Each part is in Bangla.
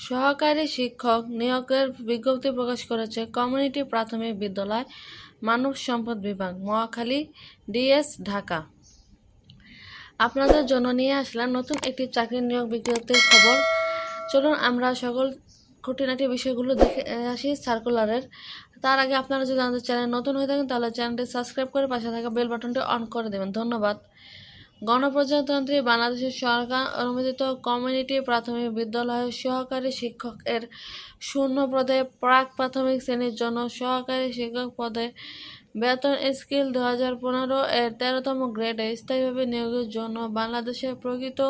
সহকারী শিক্ষক নিয়োগের বিজ্ঞপ্তি প্রকাশ করেছে কমিউনিটি প্রাথমিক বিদ্যালয় মানব সম্পদ বিভাগ, মহাখালী, ডিএস, ঢাকা। আপনাদের জন্য নিয়ে আসলাম নতুন একটি চাকরির নিয়োগ বিজ্ঞপ্তির খবর। চলুন আমরা সকল খুঁটিনাটি বিষয়গুলো দেখে আসি সার্কুলারের। তার আগে আপনারা যদি আমাদের চ্যানেল নতুন হয়ে থাকেন তাহলে চ্যানেলটি সাবস্ক্রাইব করে পাশে থাকা বেল বাটনটি অন করে দেবেন। ধন্যবাদ। গণপ্রজাতন্ত্রী বাংলাদেশের সরকার অনুমোদিত কমিউনিটি প্রাথমিক বিদ্যালয়ের সহকারী শিক্ষক এর শূন্য পদে প্রাক প্রাথমিক শ্রেণীর জন্য সহকারী শিক্ষক পদে বেতন স্কেল 2015 এর 13তম গ্রেডে স্থায়ীভাবে নিয়োগের জন্য বাংলাদেশের প্রকৃত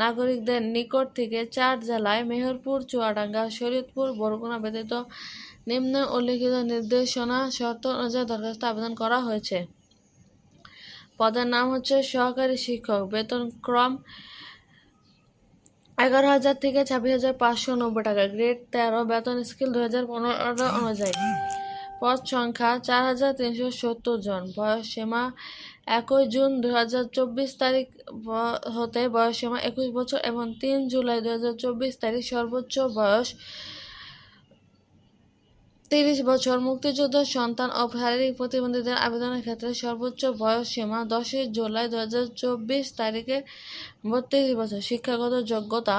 নাগরিকদের নিকট থেকে 4 জেলায় মেহেরপুর, চুয়াডাঙ্গা, শরীয়তপুর, বরগুনা ব্যতীত নিম্ন উল্লিখিত নির্দেশনা শর্ত অনুযায়ী দরখাস্ত আবেদন করা হয়েছে। পদের নাম হচ্ছে সহকারী শিক্ষক, বেতন ক্রম 11,000 থেকে 26,590 টাকা, গ্রেড 13, বেতন স্কেল 2015 অনুযায়ী। পদ সংখ্যা 4,370 জন। বয়স সীমা 1 জুন 2024 তারিখ হতে বয়স সীমা 21 বছর এবং 3 জুলাই 2024 তারিখ সর্বোচ্চ বয়স 30 বছর। মুক্তিযোদ্ধার সন্তান ও শারীরিক প্রতিবন্ধীদের আবেদনের ক্ষেত্রে সর্বোচ্চ বয়স সীমা 10 জুলাই 2024 তারিখে 32 বছর। শিক্ষাগত যোগ্যতা: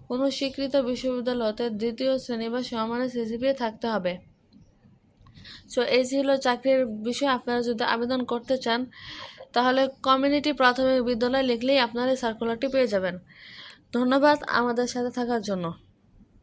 কোনো স্বীকৃত বিশ্ববিদ্যালয় হতে 2য় শ্রেণী বা সমমানের সিজিপিএ থাকতে হবে। সো এই ছিল চাকরির বিষয়। আপনারা যদি আবেদন করতে চান তাহলে কমিউনিটি প্রাথমিক বিদ্যালয় লিখলেই আপনারা এই সার্কুলারটি পেয়ে যাবেন। ধন্যবাদ আমাদের সাথে থাকার জন্য।